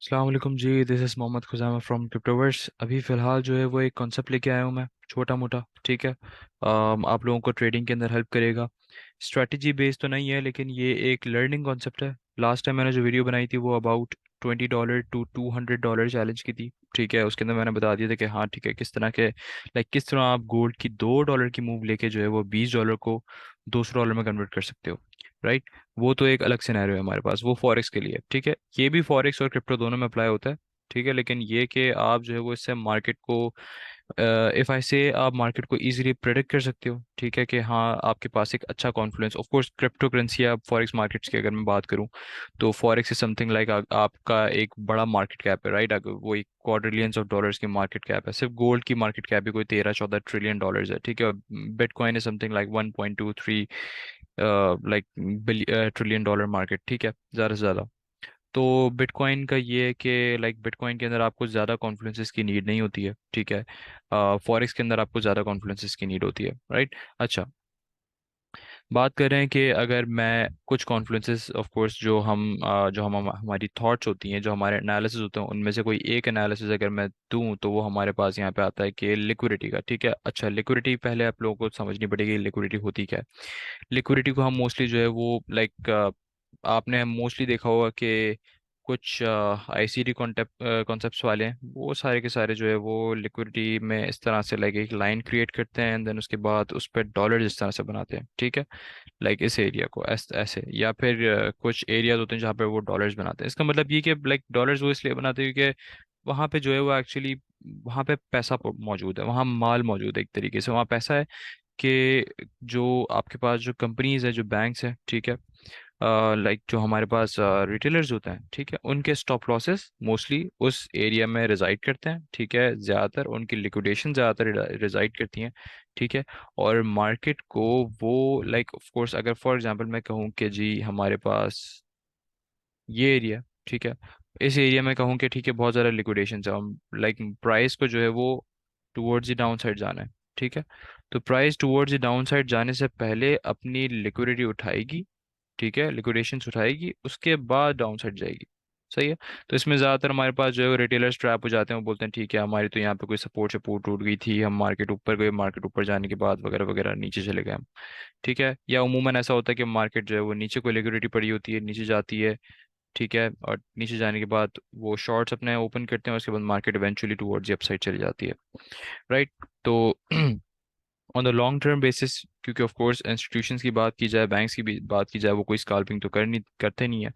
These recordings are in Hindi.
अस्सलाम वालेकुम जी। This is Mohammad Khuzama from Cryptoverse. अभी फ़िलहाल जो है वो एक कॉन्सेप्ट लेके आया हूँ मैं, छोटा मोटा। ठीक है। आप लोगों को ट्रेडिंग के अंदर हेल्प करेगा। स्ट्रैटेजी बेस्ड तो नहीं है, लेकिन ये एक लर्निंग कॉन्सेप्ट है। लास्ट टाइम मैंने जो वीडियो बनाई थी वो अबाउट $20 टू $200 चैलेंज की थी। ठीक है, उसके अंदर मैंने बता दिया था कि हाँ ठीक है, किस तरह के किस तरह आप गोल्ड की $2 की मूव लेके जो है वो $20 को $200 में कन्वर्ट कर सकते हो। राइट। वो तो एक अलग सिनेरियो है हमारे पास, वो फॉरेक्स के लिए। ठीक है, ये भी फॉरेक्स और क्रिप्टो दोनों में अप्लाई होता है। ठीक है, लेकिन ये कि आप जो है वो इससे मार्केट को, इफ़ आई से, आप मार्केट को इजीली प्रेडिक्ट कर सकते हो। ठीक है, कि हाँ आपके पास एक अच्छा Confluence, of course crypto currency या फॉरेक्स मार्केट्स की अगर मैं बात करूँ तो फॉरेक्स इज समथिंग लाइक आपका एक बड़ा मार्केट कैप है। राइट, अगर वो एक क्वाड्रिलियंस ऑफ डॉलर्स की मार्केट कैप है। सिर्फ गोल्ड की मार्केट कैप भी कोई 13-14 ट्रिलियन डॉलर्स है। ठीक है, और bitcoin is something like 1.23 trillion dollar market. ठीक है, ज़्यादा से ज़्यादा। तो बिटकॉइन का ये है कि बिटकॉइन के अंदर आपको ज़्यादा कॉन्फ्लुएंसेस की नीड नहीं होती है। ठीक है, फॉरेक्स के अंदर आपको ज़्यादा कॉन्फ्लुएंसेस की नीड होती है। राइट। अच्छा, बात कर रहे हैं कि अगर मैं कुछ कॉन्फ्लुएंसेस, ऑफ कोर्स, जो हम हमारी थॉट्स होती हैं, जो हमारे एनालिसिस होते हैं, उनमें से कोई एक एनालिसिस अगर मैं दूं तो वो हमारे पास यहाँ पे आता है कि लिक्विडिटी का। ठीक है, अच्छा, लिक्विडिटी पहले आप लोगों को समझनी पड़ेगी, लिक्विडिटी होती क्या है। लिक्विडिटी को हम मोस्टली जो है वो आपने मोस्टली देखा होगा कि कुछ आईसीडी कॉन्सेप्ट्स वाले हैं, वो सारे के सारे जो है वो लिक्विडिटी में इस तरह से एक लाइन क्रिएट करते हैं, एंड देन उसके बाद उस पर डॉलर इस तरह से बनाते हैं। ठीक है, इस एरिया को ऐसे, या फिर कुछ एरियाज होते हैं जहाँ पे वो डॉलर्स बनाते हैं। इसका मतलब ये कि डॉलर्स वो इसलिए बनाते हैं क्योंकि वहाँ पे जो है वो एक्चुअली वहाँ पे पैसा मौजूद है, वहाँ माल मौजूद है, एक तरीके से वहाँ पैसा है। कि जो आपके पास जो कंपनीज है, जो बैंक्स हैं, ठीक है, जो हमारे पास रिटेलर्स होते हैं, ठीक है, उनके स्टॉप लॉसेस मोस्टली उस एरिया में रिजाइड करते हैं। ठीक है, ज़्यादातर उनकी लिक्विडेशन ज़्यादातर रिजाइड करती हैं। ठीक है, और मार्केट को वो ऑफ कोर्स, अगर फॉर एग्जांपल मैं कहूँ कि जी हमारे पास ये एरिया, ठीक है, इस एरिया में कहूँ कि ठीक है बहुत ज़्यादा लिक्विडेशन है, हम प्राइस को जो है वो टुवर्ड्स द डाउन साइड जाना है। ठीक है, तो price towards the down side जाने से पहले अपनी लिक्विडिटी उठाएगी। ठीक है, लिक्विडेशंस उठाएगी, उसके बाद डाउन साइड जाएगी। सही है। तो इसमें ज़्यादातर हमारे पास जो है रिटेलर्स ट्रैप हो जाते हैं, वो बोलते हैं ठीक है हमारी तो यहाँ पे कोई सपोर्ट सपोर्ट टूट गई थी, हम मार्केट ऊपर गए, मार्केट ऊपर जाने के बाद वगैरह वगैरह नीचे चले गए हम। ठीक है, या उमूमन ऐसा होता है कि मार्केट जो है वो नीचे कोई लिक्विडिटी पड़ी होती है, नीचे जाती है। ठीक है, और नीचे जाने के बाद वो शॉर्ट्स अपने ओपन करते हैं, उसके बाद market eventually towards the upside चली जाती है। राइट। तो on the long term basis, क्योंकि ऑफ कोर्स इंस्टीट्यूशंस की बात की जाए, बैंक्स की भी बात की जाए, वो कोई स्कैल्पिंग तो करते नहीं है।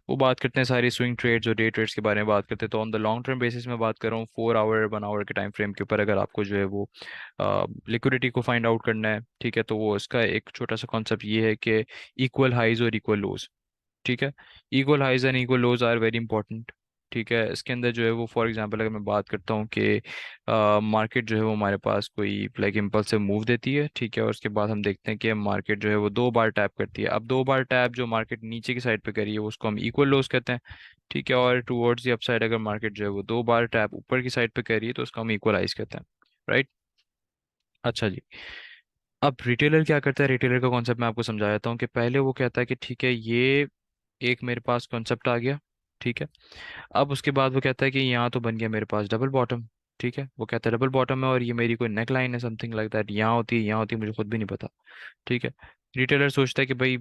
वो बात करते हैं सारी स्विंग ट्रेड्स और डे ट्रेड्स के बारे में बात करते हैं। तो on the long term basis में बात कर रहा हूँ, 4 आवर 1 आवर के टाइम फ्रेम के ऊपर अगर आपको जो है वो लिक्विडिटी को फाइंड आउट करना है। ठीक है, तो वो इसका एक छोटा सा कॉन्सेप्ट ये है कि इक्वल हाइज और इक्वल लोज। ठीक है, equal highs and equal lows are very important. ठीक है, इसके अंदर जो है वो फॉर एग्जांपल अगर मैं बात करता हूँ कि मार्केट जो है वो हमारे पास कोई इम्पल्सिव मूव देती है। ठीक है, और उसके बाद हम देखते हैं कि मार्केट जो है वो 2 बार टैप करती है। अब 2 बार टैप जो मार्केट नीचे की साइड पे करी है उसको हम इक्वल लोज कहते हैं। ठीक है, और टुवर्ड्स द अपसाइड अगर मार्केट जो है वो 2 बार टैप ऊपर की साइड पे करी है तो उसको हम इक्वल हाइज कहते हैं। राइट। अच्छा जी, अब रिटेलर क्या करता है, रिटेलर का कॉन्सेप्ट मैं आपको समझा देता हूँ कि पहले वो कहता है कि ठीक है ये एक मेरे पास कॉन्सेप्ट आ गया। ठीक है, अब उसके बाद वो कहता है कि यहाँ तो बन गया मेरे पास डबल बॉटम। ठीक है, वो कहता है डबल बॉटम है और ये मेरी कोई नेक लाइन है, समथिंग लाइक दैट, यहाँ होती है यहाँ होती है, मुझे खुद भी नहीं पता। ठीक है, रिटेलर सोचता है कि भाई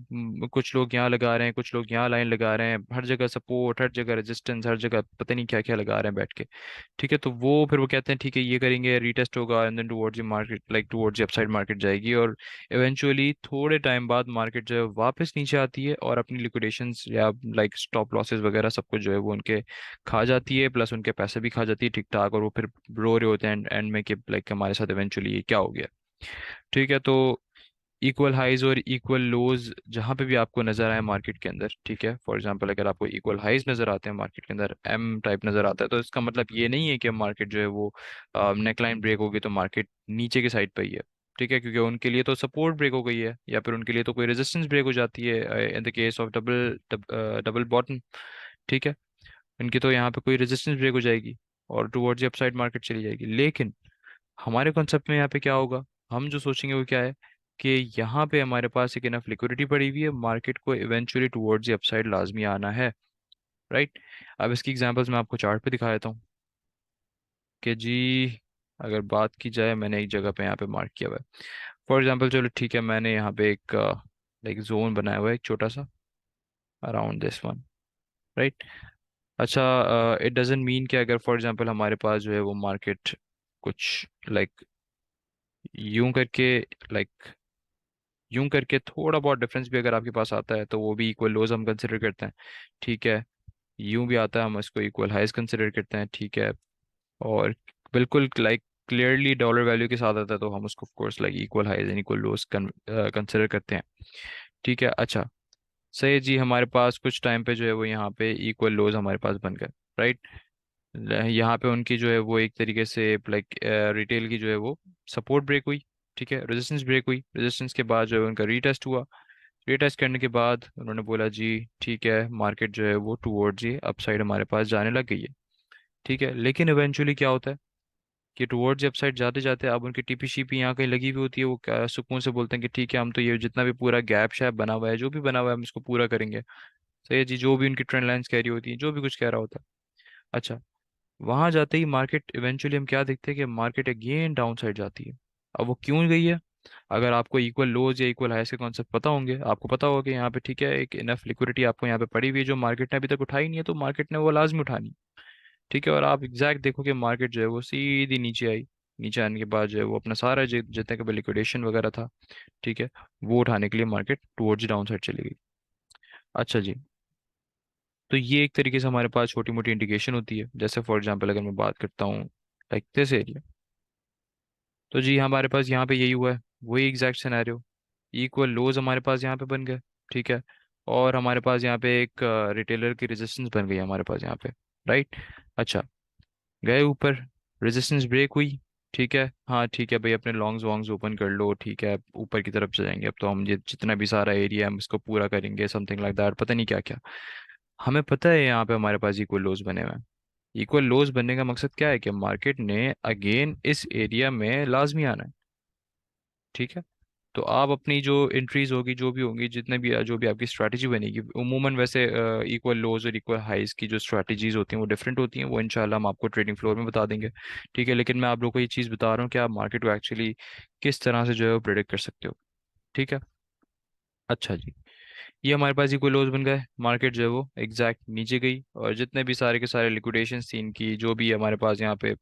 कुछ लोग यहाँ लगा रहे हैं, कुछ लोग यहाँ लाइन लगा रहे हैं, हर जगह सपोर्ट, हर जगह रेजिस्टेंस, हर जगह पता नहीं क्या क्या लगा रहे हैं बैठ के। ठीक है, तो वो फिर वो कहते हैं ठीक है ये करेंगे, रीटेस्ट होगा, and then towards the market, towards the upside market जाएगी, और इवेंचुअली थोड़े टाइम बाद मार्केट जो है वापस नीचे आती है और अपनी लिक्विडेशंस या स्टॉप लॉसेस वगैरह सब कुछ जो है वो उनके खा जाती है, प्लस उनके पैसे भी खा जाती है ठीक ठाक, और वो फिर रो रहे होते हैं एंड में कि हमारे साथ इवेंचुअली ये क्या हो गया। ठीक है, तो इक्वल हाइज और इक्वल लोज जहां पे भी आपको नजर आए मार्केट के अंदर, ठीक है, फॉर एग्जांपल अगर आपको इक्वल हाइज नजर आते हैं मार्केट के अंदर, एम टाइप नजर आता है, तो इसका मतलब ये नहीं है कि मार्केट जो है वो नेकलाइन ब्रेक होगी तो मार्केट नीचे की साइड पे ही है। ठीक है, क्योंकि उनके लिए तो सपोर्ट ब्रेक हो गई है, या फिर उनके लिए तो कोई रेजिस्टेंस ब्रेक हो जाती है in the case of double double bottom. ठीक है, इनकी तो यहाँ पे कोई रेजिस्टेंस ब्रेक हो जाएगी और टुवर्ड्स द अपसाइड मार्केट चली जाएगी। लेकिन हमारे कॉन्सेप्ट में यहाँ पे क्या होगा, हम जो सोचेंगे वो क्या है कि यहाँ पे हमारे पास एक इनफ लिक्विडिटी पड़ी हुई है, मार्केट को इवेंचुअली टुवर्ड्स द अपसाइड लाजमी आना है। राइट। अब इसकी एग्जांपल्स मैं आपको चार्ट पे दिखा देता हूँ कि जी, अगर बात की जाए, मैंने एक जगह पे यहाँ पे मार्क किया हुआ है। फॉर एग्जांपल चलो ठीक है, मैंने यहाँ पे एक लाइक जोन बनाया हुआ है एक छोटा सा, अराउंड दिस वन, राइट। अच्छा, इट डजेंट मीन कि अगर फॉर एग्जांपल हमारे पास जो है वो मार्केट कुछ लाइक यूं करके, लाइक यूं करके थोड़ा बहुत डिफरेंस भी अगर आपके पास आता है तो वो भी इक्वल लोज हम कंसिडर करते हैं, ठीक है। यूं भी आता है, हम इसको इक्वल हाइज कंसिडर करते हैं, ठीक है। और बिल्कुल लाइक क्लियरली डॉलर वैल्यू के साथ आता है तो हम उसको of course like equal highs and equal lows consider करते हैं, ठीक है। अच्छा, सही है जी, हमारे पास कुछ टाइम पे जो है वो यहाँ पे इक्वल लोज हमारे पास बन गए, राइट। यहाँ पे उनकी जो है वो एक तरीके से लाइक रिटेल की जो है वो सपोर्ट ब्रेक हुई, ठीक है, रेजिस्टेंस ब्रेक हुई, रेजिस्टेंस के बाद जो है उनका रीटेस्ट हुआ, रीटेस्ट करने के बाद उन्होंने बोला जी ठीक है, मार्केट जो है वो टुवर्ड्स ये अपसाइड हमारे पास जाने लग गई है, ठीक है। लेकिन इवेंचुअली क्या होता है कि टुवर्ड्स अपसाइड जाते जाते अब उनकी टीपी शीपी यहाँ कहीं लगी हुई होती है, वो सुकून से बोलते हैं कि ठीक है, हम तो ये जितना भी पूरा गैप शैप बना हुआ है, जो भी बना हुआ है, हम इसको पूरा करेंगे। सही है जी, जो भी उनकी ट्रेंड लाइंस कह रही होती है, जो भी कुछ कह रहा होता है। अच्छा, वहां जाते ही मार्केट इवेंचुअली हम क्या देखते हैं कि मार्केट अगेन डाउन साइड जाती है। अब वो क्यों गई है? अगर आपको इक्वल लोज या इक्वल हाइस के कॉन्सेप्ट पता होंगे, आपको पता होगा कि यहाँ पे ठीक है एक इनफ लिक्विडिटी आपको यहाँ पे पड़ी हुई है जो मार्केट ने अभी तक उठाई नहीं है, तो मार्केट ने वो लाजमी उठानी, ठीक है। और आप एग्जैक्ट देखो कि मार्केट जो है वो सीधी नीचे आई, नीचे आने के बाद जो है वो अपना सारा जितने का भी लिक्विडेशन वगैरह था, ठीक है, वो उठाने के लिए मार्केट टुवर्ड्स डाउन साइड चली गई। अच्छा जी, तो ये एक तरीके से हमारे पास छोटी मोटी इंडिकेशन होती है। जैसे फॉर एग्जांपल अगर मैं बात करता हूँ लाइक दिस एरिया, तो जी हमारे पास यहाँ पे यही हुआ है, वही एग्जैक्ट सिनेरियो, इक्वल लोज हमारे पास यहाँ पे बन गए, ठीक है। और हमारे पास यहाँ पे एक रिटेलर की रेजिस्टेंस बन गई हमारे पास यहाँ पे, राइट। अच्छा, गए ऊपर, रेजिस्टेंस ब्रेक हुई, ठीक है, हाँ ठीक है भाई, अपने लॉन्ग्स वॉन्ग्स ओपन कर लो, ठीक है, ऊपर की तरफ जाएंगे, अब तो हम ये जितना भी सारा एरिया है हम इसको पूरा करेंगे, समथिंग लाइक दैट, पता नहीं क्या क्या। हमें पता है यहाँ पे हमारे पास इक्वल लोज बने हुए हैं। इक्वल लोज बनने का मकसद क्या है कि मार्केट ने अगेन इस एरिया में लाजमी आना है, ठीक है। तो आप अपनी जो एंट्रीज होगी, जो भी होंगी, जितने भी जो भी आपकी स्ट्रैटेजी बनेगी, उमूमन वैसे इक्वल लोज और इक्वल हाइज की जो स्ट्रैटेजीज होती हैं वो डिफरेंट होती हैं, वो इंशाल्लाह हम आपको ट्रेडिंग फ्लोर में बता देंगे, ठीक है। लेकिन मैं आप लोगों को ये चीज़ बता रहा हूँ कि आप मार्केट को एक्चुअली किस तरह से जो है वो प्रेडिक्ट कर सकते हो, ठीक है। अच्छा जी, ये हमारे पास इक्वल लोज बन गए, मार्केट जो है वो एग्जैक्ट नीचे गई, और जितने भी सारे के सारे लिक्विडेशन थी इनकी, जो भी हमारे पास यहाँ पे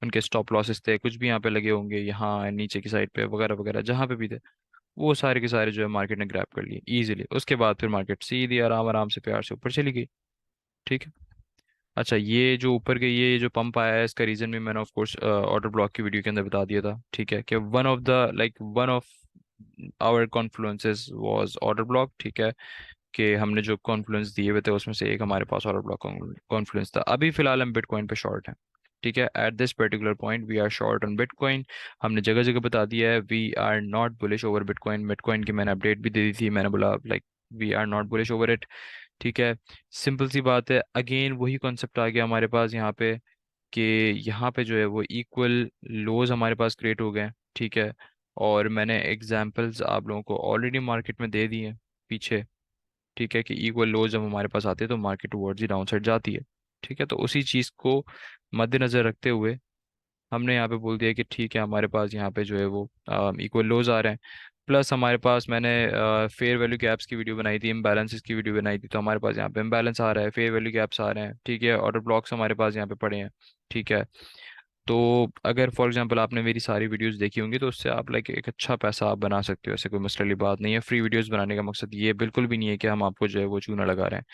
उनके स्टॉप लॉसेस थे, कुछ भी यहाँ पे लगे होंगे, यहाँ नीचे की साइड पे वगैरह वगैरह जहाँ पे भी थे, वो सारे के सारे जो है मार्केट ने ग्रैब कर लिए इजीली। उसके बाद फिर मार्केट सीधी आराम आराम से प्यार से ऊपर चली गई, ठीक है। अच्छा, ये जो ऊपर गई, ये जो पंप आया है, इसका रीजन भी मैंने of course order block video वीडियो के अंदर बता दिया था, ठीक है, कि one of our confluences was order block, ठीक है, कि हमने जो कॉन्फ्लुएंस दिए हुए थे उसमें से एक हमारे पास ऑर्डर ब्लॉक कॉन्फ्लुएंस था। अभी फिलहाल हम बिटकॉइन पे शॉर्ट हैं, ठीक है, at this particular point we are short on bitcoin. हमने जगह जगह बता दिया है we are not bullish over bitcoin, bitcoin की मैंने अपडेट भी दे दी थी, मैंने बोला like we are not bullish over it, ठीक है। सिंपल सी बात है, अगेन वही कॉन्सेप्ट आ गया हमारे पास यहाँ पे कि यहाँ पे जो है वो इक्वल लोज हमारे पास क्रिएट हो गए हैं, ठीक है। और मैंने एग्जांपल्स आप लोगों को ऑलरेडी मार्केट में दे दी हैं पीछे, ठीक है, कि इक्वल लोज जब हमारे पास आते हैं तो मार्केट टुवर्ड्स ही डाउन साइड जाती है, ठीक है। तो उसी चीज़ को मद्देनजर रखते हुए हमने यहाँ पे बोल दिया कि ठीक है, हमारे पास यहाँ पे जो है वो इक्वल लोज आ रहे हैं। प्लस हमारे पास मैंने फेयर वैल्यू गैप्स की वीडियो बनाई थी, इम्बैलेंसेस की वीडियो बनाई थी, तो हमारे पास यहाँ पे इम्बैलेंस आ रहा है, फेयर वैल्यू गैप्स आ रहे हैं, ठीक है, ऑर्डर ब्लॉक्स हमारे पास यहाँ पे पड़े हैं, ठीक है। तो अगर फॉर एग्जांपल आपने मेरी सारी वीडियोस देखी होंगी तो उससे आप लाइक एक अच्छा पैसा आप बना सकते हो, ऐसे कोई मसले वाली बात नहीं है। फ्री वीडियोस बनाने का मकसद ये बिल्कुल भी नहीं है कि हम आपको जो है वो चूना लगा रहे हैं।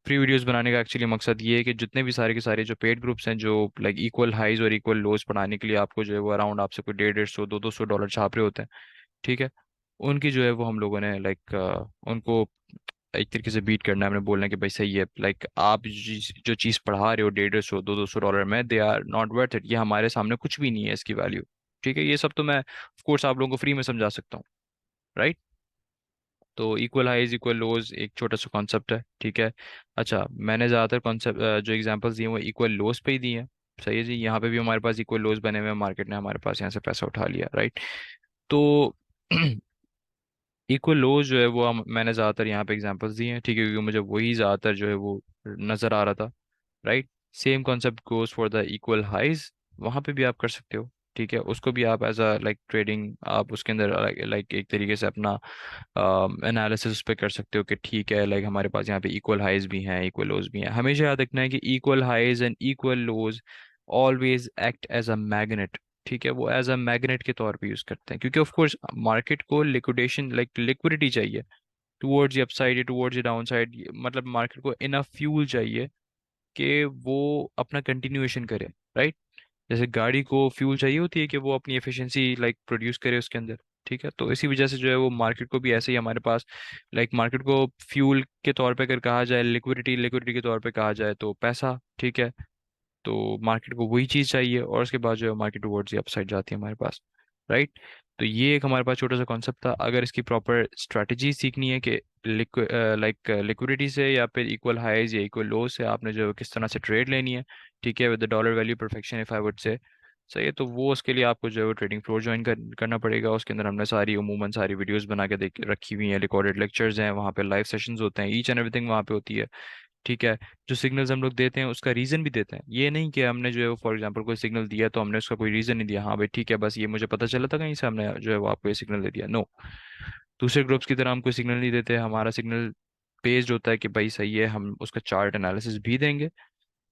फ्री वीडियोस बनाने का एक्चुअली मकसद ये है कि जितने भी सारे के सारे जो पेड ग्रुप्स हैं जो लाइक इक्वल हाइज और इक्वल लोज पढ़ाने के लिए आपको जो है वो अराउंड आपसे कोई 150 200 200 डॉलर छाप रहे होते हैं, ठीक है, उनकी जो है वो हम लोगों ने लाइक उनको एक तरीके से बीट करना है, हमने बोलना है कि भाई सही है, लाइक आप जो चीज़ पढ़ा रहे हो 150 200 डॉलर में, they are not worth it, ये हमारे सामने कुछ भी नहीं है इसकी वैल्यू, ठीक है। ये सब तो मैं ऑफ कोर्स आप लोगों को फ्री में समझा सकता हूँ, राइट। तो इक्वल हाइज इक्वल लोज एक छोटा सा कॉन्सेप्ट है, ठीक है। अच्छा, मैंने ज़्यादातर कॉन्सेप्ट जो एग्जांपल्स दिए हैं वो इक्वल लोज पे ही दिए हैं, सही है जी। यहाँ पे भी हमारे पास इक्वल लोज बने हुए हैं, मार्केट ने हमारे पास यहाँ से पैसा उठा लिया, राइट। तो इक्वल लोज जो है वो मैंने ज़्यादातर यहाँ पे एग्जांपल्स दिए हैं, ठीक है, क्योंकि मुझे वही ज़्यादातर जो है वो नज़र आ रहा था, right. Same concept goes for the equal highs, वहाँ पे भी आप कर सकते हो, ठीक है, उसको भी आप एज अ लाइक ट्रेडिंग आप उसके अंदर लाइक एक तरीके से अपना एनालिसिस उस पर कर सकते हो कि ठीक है, लाइक हमारे पास यहाँ पे इक्वल हाइज भी हैं, इक्वल लोज भी हैं। हमेशा याद रखना है कि equal highs and equal lows always act as a magnet, ठीक है, वो एज अ मैग्नेट के तौर पे यूज करते हैं, क्योंकि ऑफ कोर्स मार्केट को लिक्विडेशन लाइक लिक्विडिटी चाहिए टुवर्ड्स द अपसाइड या टुवर्ड्स द डाउनसाइड, मतलब मार्केट को इनफ फ्यूल चाहिए कि वो अपना कंटिन्यूएशन करे, राइट। जैसे गाड़ी को फ्यूल चाहिए होती है कि वो अपनी एफिशिएंसी लाइक प्रोड्यूस करे उसके अंदर, ठीक है, तो इसी वजह से जो है वो मार्केट को भी ऐसे ही हमारे पास लाइक मार्केट को फ्यूल के तौर पे अगर कहा जाए, लिक्विडिटी लिक्विडिटी के तौर पे कहा जाए तो पैसा, ठीक है, तो मार्केट को वही चीज़ चाहिए और उसके बाद जो है मार्केट टुवर्ड्स दी अपसाइड जाती है हमारे पास, राइट। तो ये एक हमारे पास छोटा सा कॉन्सेप्ट था। अगर इसकी प्रॉपर स्ट्रैटेजी सीखनी है कि लाइक लिक्विडिटी से या फिर इक्वल हाइज या इक्वल लो से आपने जो किस तरह से ट्रेड लेनी है, ठीक है, with the dollar value perfection if I would say, सही है, तो वो उसके लिए आपको जो है वो ट्रेडिंग फ्लोर ज्वाइन करना पड़ेगा। उसके अंदर हमने सारी उमूमन सारी वीडियोस बना के देख रखी हुई हैं, रिकॉर्डेड लेक्चर्स हैं वहाँ पे, लाइव सेशंस होते हैं, ईच एंड एवरीथिंग वहाँ पे होती है, ठीक है। जो सिग्नल्स हम लोग देते हैं उसका रीज़न भी देते हैं, ये नहीं कि हमने जो है वो फॉर एग्जांपल कोई सिग्नल दिया तो हमने उसका कोई रीज़न नहीं दिया, हाँ भाई ठीक है बस ये मुझे पता चला था कहीं से, हमने जो है वो आपको ये सिग्नल दे दिया, नो। दूसरे ग्रुप्स की तरह हम कोई सिग्नल नहीं देते, हमारा सिग्नल बेस्ड होता है कि भाई सही है, हम उसका चार्ट एनालिसिस भी देंगे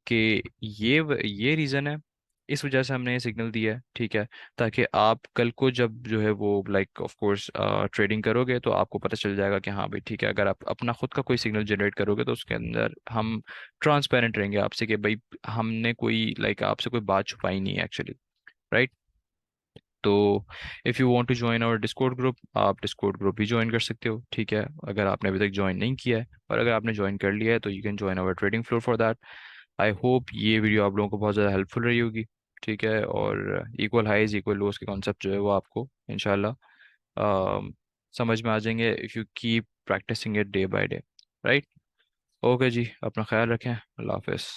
कि ये रीज़न है, इस वजह से हमने ये सिग्नल दिया है, ठीक है, ताकि आप कल को जब जो है वो लाइक ऑफ कोर्स ट्रेडिंग करोगे तो आपको पता चल जाएगा कि हाँ भाई ठीक है, अगर आप अपना खुद का कोई सिग्नल जनरेट करोगे तो उसके अंदर हम ट्रांसपेरेंट रहेंगे आपसे कि भाई हमने कोई लाइक आपसे कोई बात छुपाई नहीं है एक्चुअली, राइट। तो if you want to join our discord group, आप डिस्कॉर्ड ग्रुप भी ज्वाइन कर सकते हो, ठीक है, अगर आपने अभी तक ज्वाइन नहीं किया है, और अगर आपने ज्वाइन कर लिया है तो you can join our trading floor for that. I hope ये वीडियो आप लोगों को बहुत ज़्यादा हेल्पफुल रही होगी, ठीक है, और इक्वल हाइज इक्वल लोस के कॉन्सेप्ट जो है वो आपको इंशाल्लाह समझ में आ जाएंगे if you keep practising it day by day, right. Okay जी, अपना ख्याल रखें, अल्लाह हाफिज़।